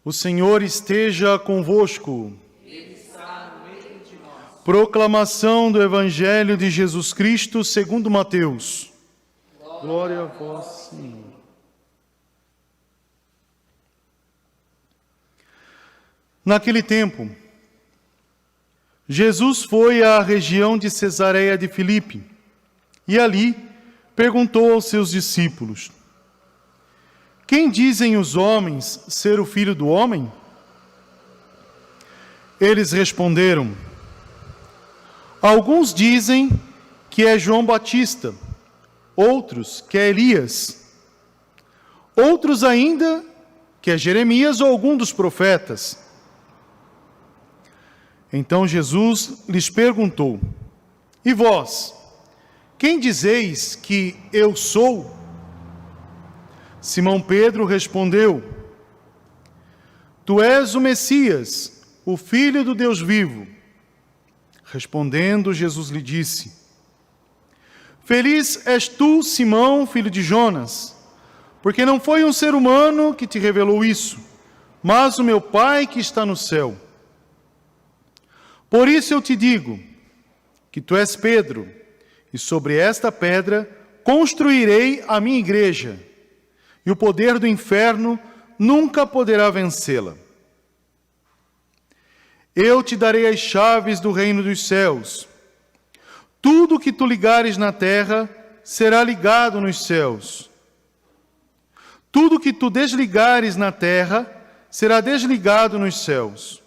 O Senhor esteja convosco. Ele está no meio de nós. Proclamação do Evangelho de Jesus Cristo segundo Mateus. Glória a vós, Senhor. Naquele tempo, Jesus foi à região de Cesareia de Filipe e ali perguntou aos seus discípulos: quem dizem os homens ser o Filho do Homem? Eles responderam: alguns dizem que é João Batista, outros que é Elias, outros ainda que é Jeremias ou algum dos profetas. Então Jesus lhes perguntou: e vós, quem dizeis que eu sou? Simão Pedro respondeu: tu és o Messias, o Filho do Deus vivo. Respondendo, Jesus lhe disse: feliz és tu, Simão, filho de Jonas, porque não foi um ser humano que te revelou isso, mas o meu Pai que está no céu. Por isso eu te digo que tu és Pedro, e sobre esta pedra construirei a minha igreja, e o poder do inferno nunca poderá vencê-la. Eu te darei as chaves do reino dos céus. Tudo que tu ligares na terra será ligado nos céus. Tudo que tu desligares na terra será desligado nos céus.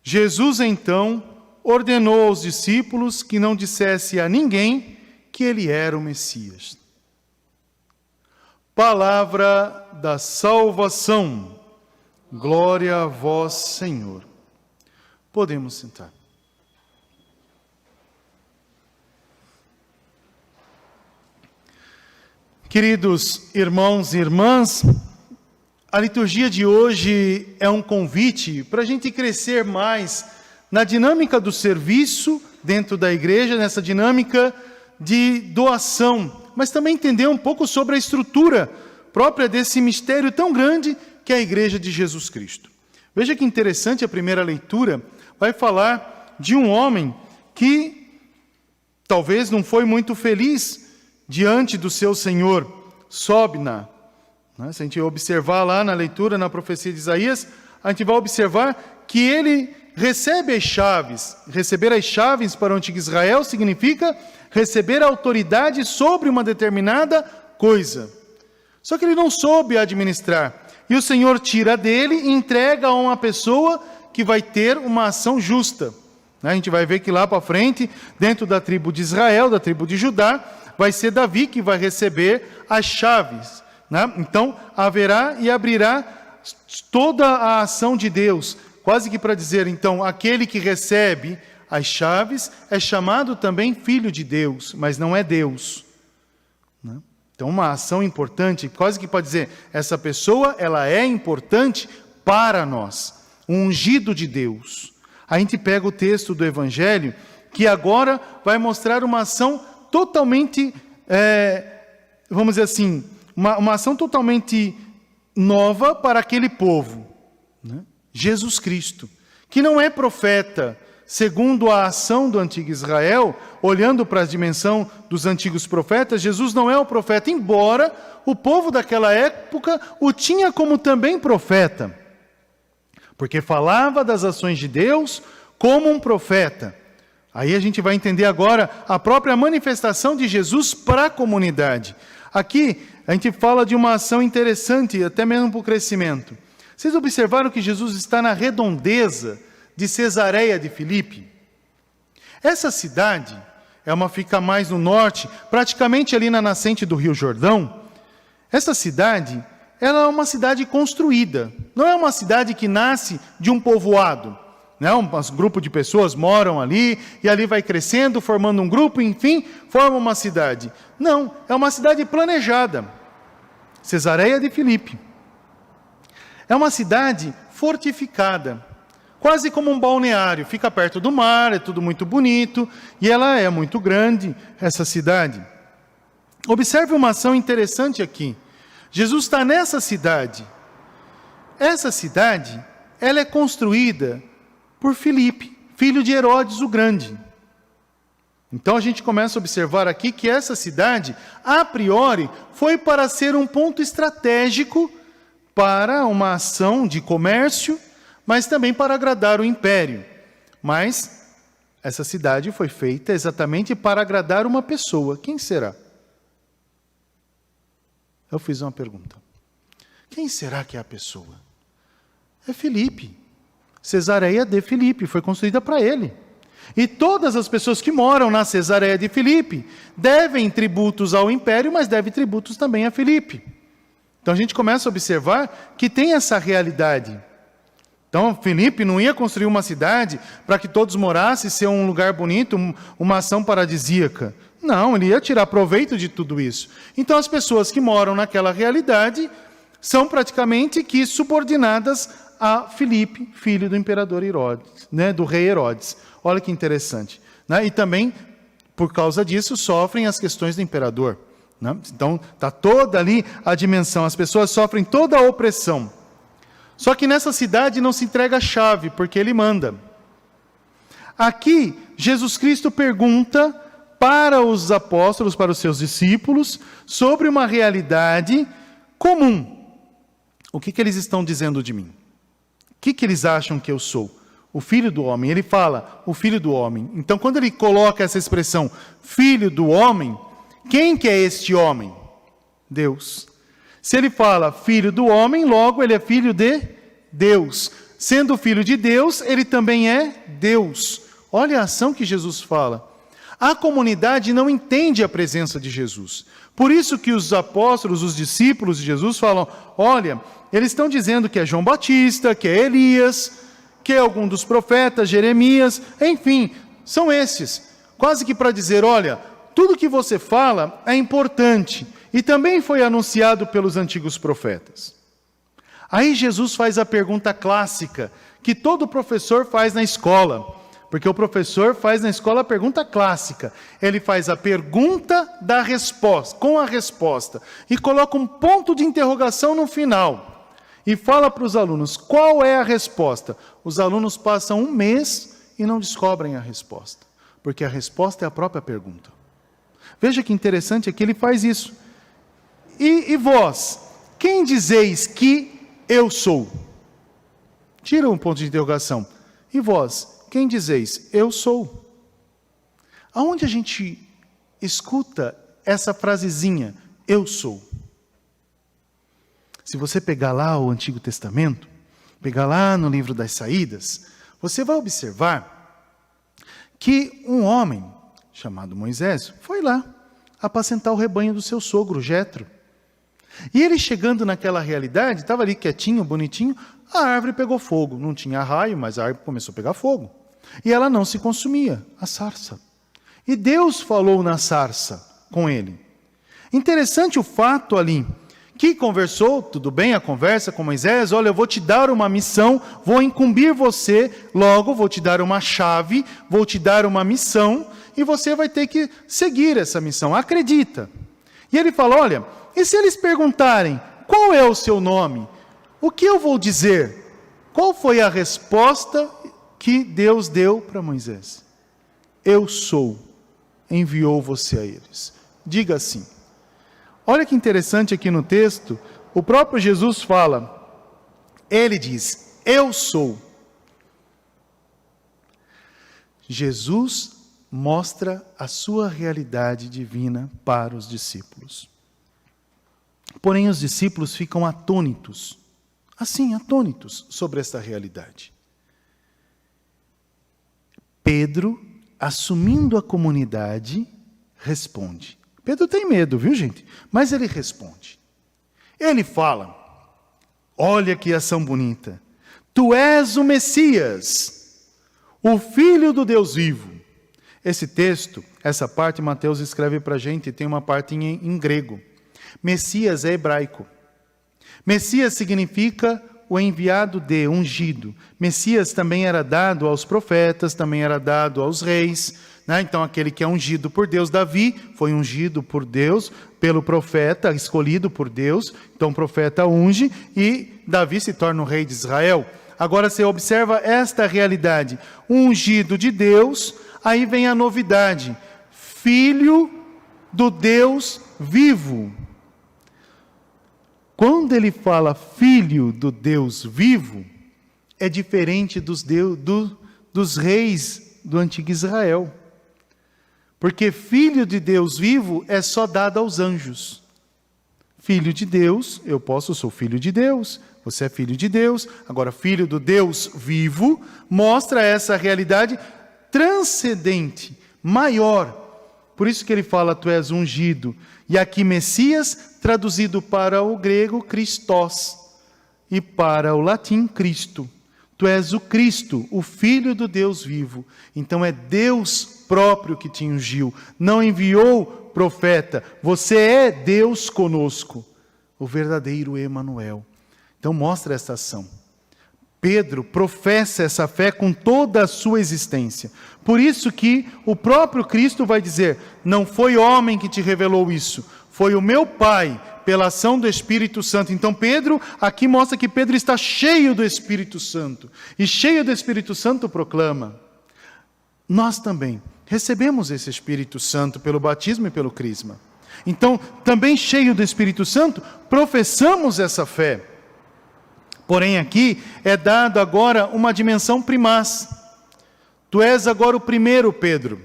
Jesus então ordenou aos discípulos que não dissesse a ninguém que ele era o Messias. Palavra da salvação. Glória a vós, Senhor. Podemos sentar. Queridos irmãos e irmãs, a liturgia de hoje é um convite para a gente crescer mais na dinâmica do serviço dentro da igreja, nessa dinâmica de doação, mas também entender um pouco sobre a estrutura própria desse mistério tão grande que é a Igreja de Jesus Cristo. Veja que interessante, a primeira leitura vai falar de um homem que talvez não foi muito feliz diante do seu senhor, Sobna. Se a gente observar lá na leitura, na profecia de Isaías, a gente vai observar que ele recebe as chaves. Receber as chaves para o antigo Israel significa receber a autoridade sobre uma determinada coisa. Só que ele não soube administrar. E o Senhor tira dele e entrega a uma pessoa que vai ter uma ação justa. A gente vai ver que lá para frente, dentro da tribo de Israel, da tribo de Judá, vai ser Davi que vai receber as chaves. Então, haverá e abrirá toda a ação de Deus. Quase que para dizer, então, aquele que recebe as chaves é chamado também filho de Deus, mas não é Deus. Então, uma ação importante, quase que pode dizer, essa pessoa, ela é importante para nós, um ungido de Deus. A gente pega o texto do Evangelho, que agora vai mostrar uma ação totalmente, vamos dizer assim, uma ação totalmente nova para aquele povo. Jesus Cristo, que não é profeta, segundo a ação do antigo Israel, olhando para a dimensão dos antigos profetas, Jesus não é o profeta, embora o povo daquela época o tinha como também profeta, porque falava das ações de Deus como um profeta. Aí a gente vai entender agora a própria manifestação de Jesus para a comunidade. Aqui a gente fala de uma ação interessante, até mesmo para o crescimento. Vocês observaram que Jesus está na redondeza de Cesareia de Filipe? Essa cidade fica mais no norte, praticamente ali na nascente do Rio Jordão. Essa cidade, ela é uma cidade construída, não é uma cidade que nasce de um povoado. Um grupo de pessoas moram ali, e ali vai crescendo, formando um grupo, enfim, forma uma cidade. Não, é uma cidade planejada. Cesareia de Filipe. É uma cidade fortificada, quase como um balneário, fica perto do mar, é tudo muito bonito, e ela é muito grande, essa cidade. Observe uma ação interessante aqui. Jesus está nessa cidade, essa cidade, ela é construída por Filipe, filho de Herodes o Grande. Então a gente começa a observar aqui que essa cidade, a priori, foi para ser um ponto estratégico para uma ação de comércio, mas também para agradar o império. Mas essa cidade foi feita exatamente para agradar uma pessoa. Quem será? Eu fiz uma pergunta. Quem será que é a pessoa? É Filipe. Cesareia de Filipe, foi construída para ele. E todas as pessoas que moram na Cesareia de Filipe devem tributos ao império, mas devem tributos também a Filipe. Então a gente começa a observar que tem essa realidade. Então Filipe não ia construir uma cidade para que todos morassem, ser um lugar bonito, uma ação paradisíaca. Não, ele ia tirar proveito de tudo isso. Então as pessoas que moram naquela realidade são praticamente que subordinadas a Filipe, filho do imperador Herodes, né, do rei Herodes. Olha que interessante. Né? E também, por causa disso, sofrem as questões do imperador. Né? Então, está toda ali a dimensão. As pessoas sofrem toda a opressão. Só que nessa cidade não se entrega a chave, porque ele manda. Aqui, Jesus Cristo pergunta para os apóstolos, para os seus discípulos, sobre uma realidade comum. O que eles estão dizendo de mim? O que eles acham que eu sou? O Filho do Homem. Ele fala, o Filho do Homem. Então, quando ele coloca essa expressão, Filho do Homem, quem que é este homem? Deus. Se ele fala Filho do Homem, logo ele é Filho de Deus. Sendo Filho de Deus, ele também é Deus. Olha a ação que Jesus fala. A comunidade não entende a presença de Jesus. Por isso que os apóstolos, os discípulos de Jesus falam, olha, eles estão dizendo que é João Batista, que é Elias, que é algum dos profetas, Jeremias, enfim, são esses. Quase que para dizer, olha, tudo que você fala é importante e também foi anunciado pelos antigos profetas. Aí Jesus faz a pergunta clássica que todo professor faz na escola, porque o professor faz na escola a pergunta clássica. Ele faz a pergunta da resposta, com a resposta, e coloca um ponto de interrogação no final. E fala para os alunos, qual é a resposta? Os alunos passam um mês e não descobrem a resposta, porque a resposta é a própria pergunta. Veja que interessante aqui, ele faz isso. E vós, quem dizeis que eu sou? Tira um ponto de interrogação. E vós, quem dizeis? Eu sou. Aonde a gente escuta essa frasezinha, eu sou? Se você pegar lá o Antigo Testamento, pegar lá no livro das Saídas, você vai observar que um homem chamado Moisés foi lá apacentar o rebanho do seu sogro, Jetro. E ele chegando naquela realidade, estava ali quietinho, bonitinho, a árvore pegou fogo. Não tinha raio, mas a árvore começou a pegar fogo. E ela não se consumia, a sarça. E Deus falou na sarça com ele. Interessante o fato ali, que conversou, tudo bem, a conversa com Moisés, olha, eu vou te dar uma missão, vou incumbir você, logo vou te dar uma chave, vou te dar uma missão, e você vai ter que seguir essa missão, acredita. E ele fala, olha, e se eles perguntarem, qual é o seu nome? O que eu vou dizer? Qual foi a resposta que Deus deu para Moisés? Eu sou, enviou você a eles. Diga assim. Olha que interessante aqui no texto, o próprio Jesus fala, ele diz, eu sou. Jesus mostra a sua realidade divina para os discípulos. Porém, os discípulos ficam atônitos, assim, atônitos sobre esta realidade. Pedro, assumindo a comunidade, responde. Pedro tem medo, viu, gente? Mas ele responde. Ele fala, olha que ação bonita. Tu és o Messias, o Filho do Deus vivo. Esse texto, essa parte, Mateus escreve para a gente, tem uma parte em grego. Messias é hebraico. Messias significa o enviado de, ungido. Messias também era dado aos profetas, também era dado aos reis, né? Então aquele que é ungido por Deus, Davi, foi ungido por Deus, pelo profeta, escolhido por Deus. Então o profeta unge e Davi se torna o rei de Israel. Agora você observa esta realidade, ungido de Deus, aí vem a novidade, filho do Deus vivo. Quando ele fala filho do Deus vivo, é diferente dos reis do antigo Israel. Porque filho de Deus vivo é só dado aos anjos. Filho de Deus, sou filho de Deus, você é filho de Deus. Agora, filho do Deus vivo, mostra essa realidade transcendente, maior. Por isso que ele fala, tu és ungido. E aqui Messias, traduzido para o grego, Christos, e para o latim, Cristo. Tu és o Cristo, o Filho do Deus vivo. Então é Deus próprio que te ungiu. Não enviou profeta. Você é Deus conosco. O verdadeiro Emanuel. Então mostra esta ação. Pedro professa essa fé com toda a sua existência. Por isso que o próprio Cristo vai dizer, não foi homem que te revelou isso, foi o meu Pai, pela ação do Espírito Santo. Então Pedro, aqui mostra que Pedro está cheio do Espírito Santo. E cheio do Espírito Santo proclama. Nós também recebemos esse Espírito Santo pelo batismo e pelo crisma. Então, também cheio do Espírito Santo, professamos essa fé. Porém aqui é dado agora uma dimensão primaz. Tu és agora o primeiro, Pedro.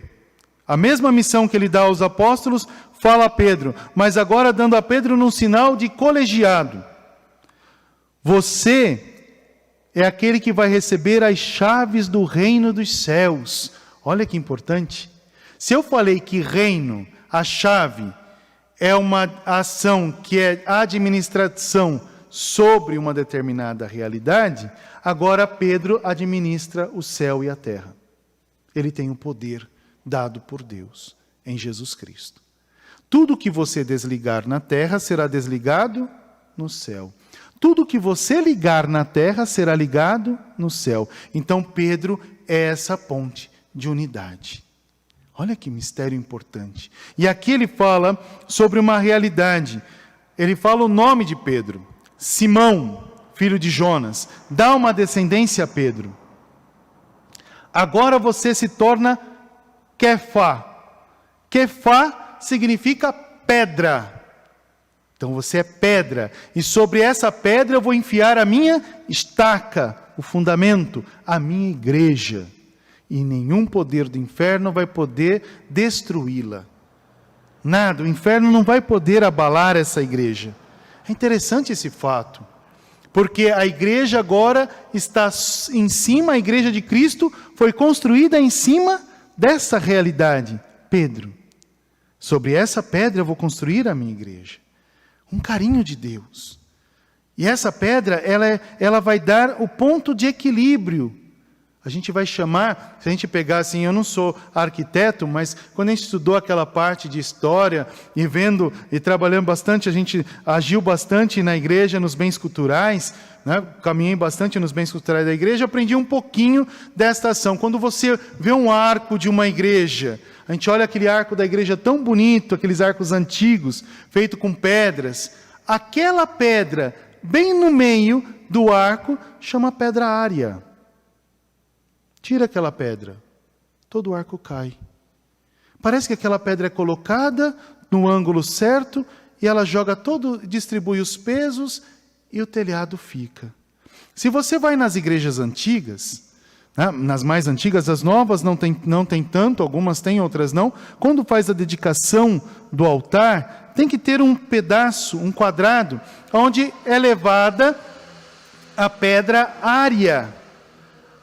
A mesma missão que ele dá aos apóstolos, fala a Pedro, mas agora dando a Pedro num sinal de colegiado. Você é aquele que vai receber as chaves do reino dos céus. Olha que importante. Se eu falei que reino, a chave, é uma ação que é administração sobre uma determinada realidade, agora Pedro administra o céu e a terra. Ele tem o poder dado por Deus em Jesus Cristo. Tudo que você desligar na terra será desligado no céu. Tudo que você ligar na terra será ligado no céu. Então Pedro é essa ponte de unidade. Olha que mistério importante. E aqui ele fala sobre uma realidade. Ele fala o nome de Pedro. Simão, filho de Jonas, dá uma descendência a Pedro. Agora você se torna Quefá. Quefá significa pedra. Então você é pedra. E sobre essa pedra eu vou enfiar a minha estaca, o fundamento, a minha igreja. E nenhum poder do inferno vai poder destruí-la. Nada, o inferno não vai poder abalar essa igreja. É interessante esse fato, porque a igreja agora está em cima, a igreja de Cristo foi construída em cima dessa realidade. Pedro, sobre essa pedra eu vou construir a minha igreja. Um carinho de Deus. E essa pedra, ela vai dar o ponto de equilíbrio. A gente vai chamar, se a gente pegar assim, eu não sou arquiteto, mas quando a gente estudou aquela parte de história e vendo e trabalhando bastante, a gente agiu bastante na igreja, nos bens culturais, né? Caminhei bastante nos bens culturais da igreja, aprendi um pouquinho desta ação. Quando você vê um arco de uma igreja, a gente olha aquele arco da igreja tão bonito, aqueles arcos antigos, feito com pedras, aquela pedra bem no meio do arco chama pedra área. Tira aquela pedra, todo o arco cai. Parece que aquela pedra é colocada no ângulo certo e ela joga distribui os pesos e o telhado fica. Se você vai nas igrejas antigas, né, nas mais antigas, as novas não tem tanto, algumas têm, outras não. Quando faz a dedicação do altar, tem que ter um pedaço, um quadrado, onde é levada a pedra área.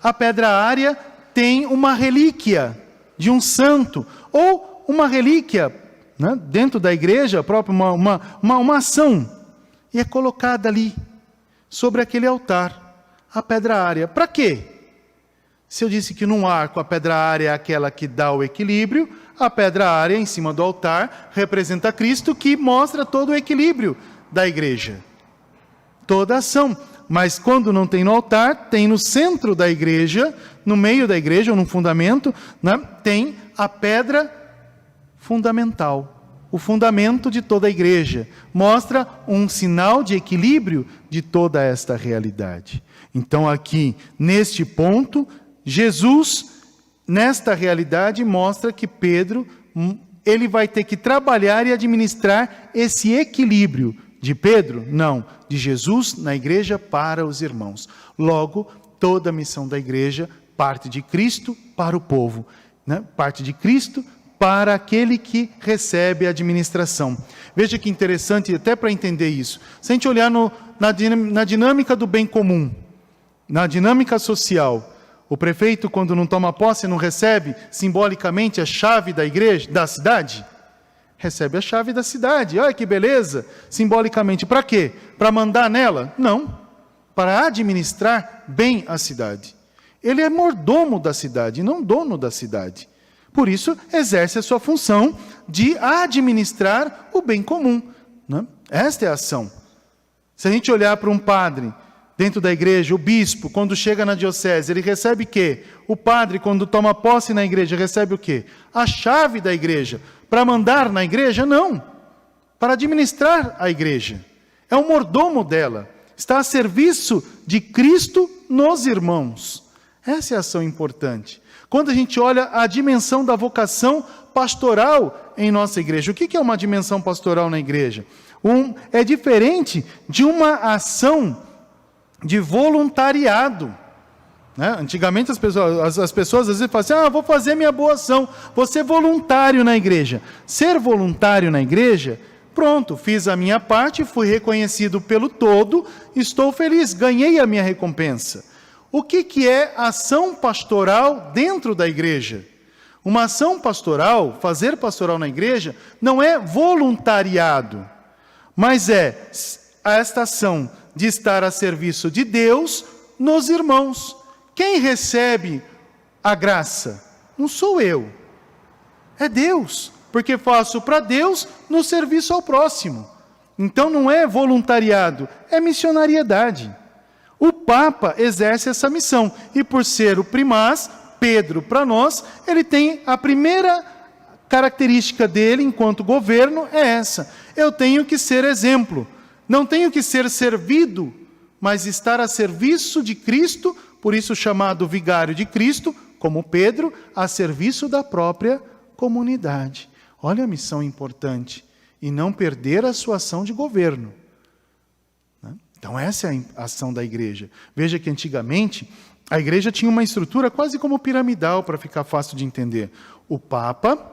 A pedra área tem uma relíquia de um santo, ou uma relíquia, né, dentro da igreja, própria, uma ação, e é colocada ali, sobre aquele altar, a pedra área. Para quê? Se eu disse que num arco a pedra área é aquela que dá o equilíbrio, a pedra área em cima do altar representa Cristo, que mostra todo o equilíbrio da igreja. Toda ação. mas quando não tem no altar, tem no centro da igreja, no meio da igreja, ou no fundamento, né, tem a pedra fundamental. O fundamento de toda a igreja. Mostra um sinal de equilíbrio de toda esta realidade. Então aqui, neste ponto, Jesus, nesta realidade, mostra que Pedro, ele vai ter que trabalhar e administrar esse equilíbrio. De Pedro? Não. De Jesus na igreja para os irmãos. Logo, toda a missão da igreja parte de Cristo para o povo. Né? Parte de Cristo para aquele que recebe a administração. Veja que interessante, até para entender isso. Se a gente olhar na dinâmica do bem comum, na dinâmica social, o prefeito, quando não toma posse, não recebe simbolicamente a chave da igreja, da cidade? Recebe a chave da cidade. Olha que beleza! Simbolicamente, para quê? Para mandar nela? Não. Para administrar bem a cidade. Ele é mordomo da cidade, não dono da cidade. Por isso, exerce a sua função de administrar o bem comum. Né? Esta é a ação. Se a gente olhar para um padre dentro da igreja, o bispo, quando chega na diocese, ele recebe o quê? O padre, quando toma posse na igreja, recebe o quê? A chave da igreja. Para mandar na igreja? Não. Para administrar a igreja. É um mordomo dela. Está a serviço de Cristo nos irmãos. Essa é a ação importante. Quando a gente olha a dimensão da vocação pastoral em nossa igreja. O que é uma dimensão pastoral na igreja? É diferente de uma ação de voluntariado. Né? Antigamente as pessoas às vezes falam assim, vou fazer minha boa ação, vou ser voluntário na igreja. Ser voluntário na igreja, pronto, fiz a minha parte, fui reconhecido pelo todo, estou feliz, ganhei a minha recompensa. O que é ação pastoral dentro da igreja? Uma ação pastoral, fazer pastoral na igreja, não é voluntariado, mas é esta ação de estar a serviço de Deus nos irmãos. Quem recebe a graça? Não sou eu, é Deus, porque faço para Deus no serviço ao próximo. Então não é voluntariado, é missionariedade. O Papa exerce essa missão, e por ser o primaz, Pedro, para nós, ele tem a primeira característica dele, enquanto governo, é essa. Eu tenho que ser exemplo, não tenho que ser servido, mas estar a serviço de Cristo, por isso chamado vigário de Cristo, como Pedro, a serviço da própria comunidade. Olha a missão importante, e não perder a sua ação de governo. Então essa é a ação da igreja. Veja que antigamente a igreja tinha uma estrutura quase como piramidal, para ficar fácil de entender. O Papa,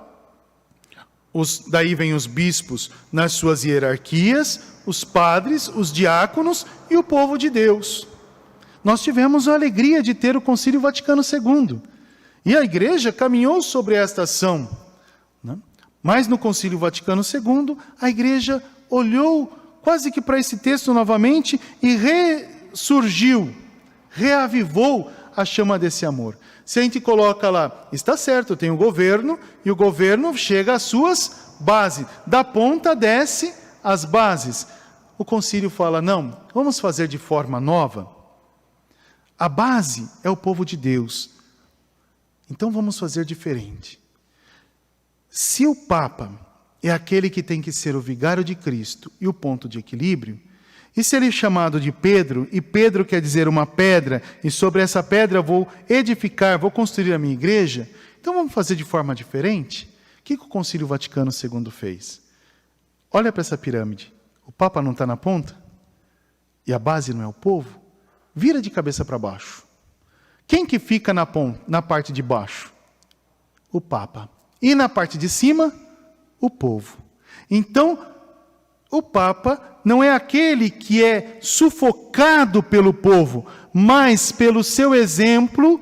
daí vem os bispos nas suas hierarquias, os padres, os diáconos e o povo de Deus. Nós tivemos a alegria de ter o Concílio Vaticano II. E a igreja caminhou sobre esta ação. Né? Mas no Concílio Vaticano II, a igreja olhou quase que para esse texto novamente e ressurgiu, reavivou a chama desse amor. Se a gente coloca lá, está certo, tem o governo, e o governo chega às suas bases. Da ponta desce as bases. O concílio fala, não, vamos fazer de forma nova. A base é o povo de Deus. Então vamos fazer diferente. Se o Papa é aquele que tem que ser o vigário de Cristo e o ponto de equilíbrio, e se ele é chamado de Pedro, e Pedro quer dizer uma pedra, e sobre essa pedra vou edificar, vou construir a minha igreja, então vamos fazer de forma diferente? O que o Concílio Vaticano II fez? Olha para essa pirâmide. O Papa não está na ponta? E a base não é o povo? Vira de cabeça para baixo. Quem que fica na parte de baixo? O Papa. E na parte de cima? O povo. Então, o Papa não é aquele que é sufocado pelo povo, mas pelo seu exemplo,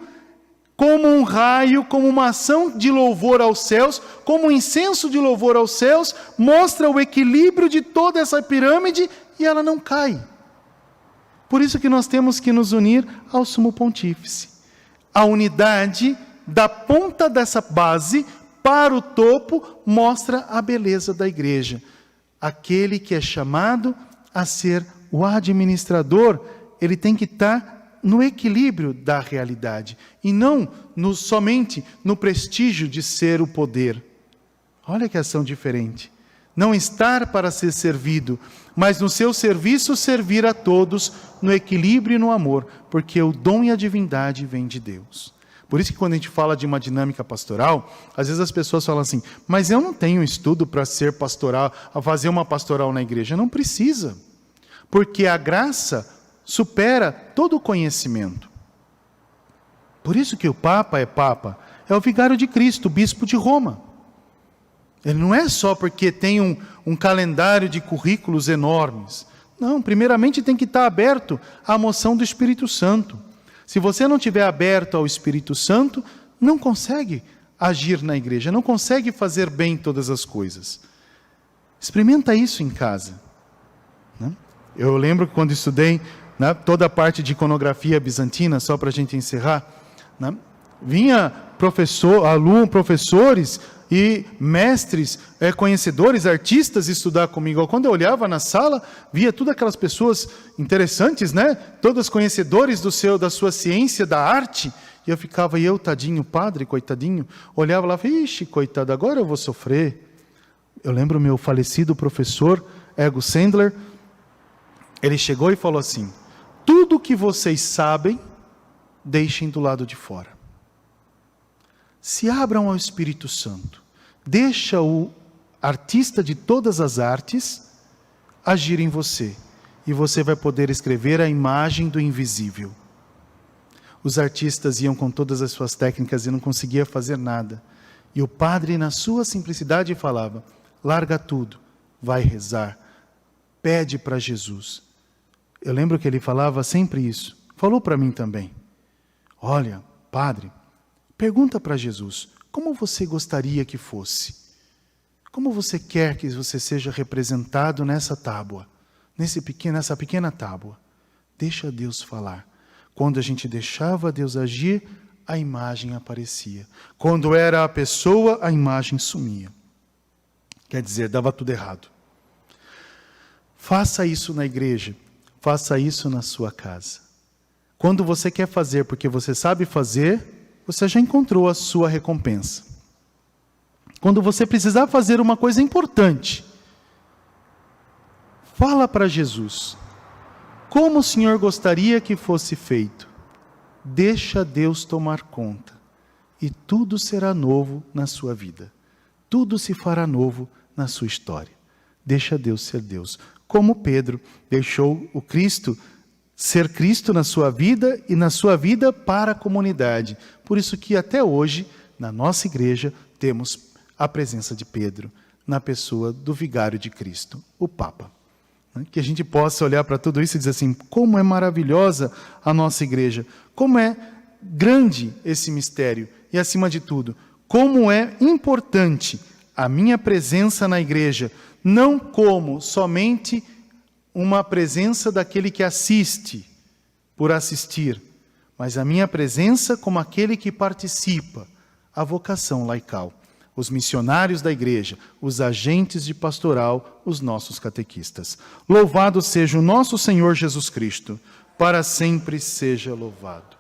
como um raio, como uma ação de louvor aos céus, como um incenso de louvor aos céus, mostra o equilíbrio de toda essa pirâmide e ela não cai. Por isso que nós temos que nos unir ao Sumo Pontífice. A unidade da ponta dessa base para o topo mostra a beleza da igreja. Aquele que é chamado a ser o administrador ele tem que estar no equilíbrio da realidade, e não somente no prestígio de ser o poder. Olha que ação diferente. Não estar para ser servido, mas no seu serviço servir a todos, no equilíbrio e no amor, porque o dom e a divindade vêm de Deus. Por isso que quando a gente fala de uma dinâmica pastoral, às vezes as pessoas falam assim, mas eu não tenho estudo para ser pastoral, a fazer uma pastoral na igreja. Não precisa, porque a graça supera todo o conhecimento. Por isso que o Papa, é o vigário de Cristo, o bispo de Roma. Ele não é só porque tem um calendário de currículos enormes. Não, primeiramente tem que estar aberto à moção do Espírito Santo. Se você não estiver aberto ao Espírito Santo, não consegue agir na igreja, não consegue fazer bem todas as coisas. Experimenta isso em casa. Né? Eu lembro que quando estudei toda a parte de iconografia bizantina, só para a gente encerrar, vinha professores e mestres, conhecedores, artistas estudar comigo. Quando eu olhava na sala, via todas aquelas pessoas interessantes, todas conhecedores da sua ciência, da arte, e eu ficava, tadinho, padre, coitadinho, olhava lá, ixi, coitado, agora eu vou sofrer. Eu lembro o meu falecido professor, Ego Sandler, ele chegou e falou assim, tudo que vocês sabem, deixem do lado de fora. Se abram ao Espírito Santo. Deixa o artista de todas as artes agir em você. E você vai poder escrever a imagem do invisível. Os artistas iam com todas as suas técnicas e não conseguiam fazer nada. E o padre, na sua simplicidade, falava, larga tudo, vai rezar, pede para Jesus. Eu lembro que ele falava sempre isso. Falou para mim também. Olha, padre, pergunta para Jesus, como você gostaria que fosse? Como você quer que você seja representado nessa tábua? Nessa pequena tábua? Deixa Deus falar. Quando a gente deixava Deus agir, a imagem aparecia. Quando era a pessoa, a imagem sumia. Quer dizer, dava tudo errado. Faça isso na igreja. Faça isso na sua casa. Quando você quer fazer porque você sabe fazer, você já encontrou a sua recompensa. Quando você precisar fazer uma coisa importante, fala para Jesus. Como o Senhor gostaria que fosse feito? Deixa Deus tomar conta. E tudo será novo na sua vida. Tudo se fará novo na sua história. Deixa Deus ser Deus. Como Pedro deixou o Cristo ser Cristo na sua vida e na sua vida para a comunidade. Por isso que até hoje, na nossa igreja, temos a presença de Pedro na pessoa do vigário de Cristo, o Papa. Que a gente possa olhar para tudo isso e dizer assim, como é maravilhosa a nossa igreja, como é grande esse mistério e, acima de tudo, como é importante a minha presença na igreja, não como somente uma presença daquele que assiste por assistir, mas a minha presença como aquele que participa, a vocação laical, os missionários da igreja, os agentes de pastoral, os nossos catequistas. Louvado seja o nosso Senhor Jesus Cristo, para sempre seja louvado.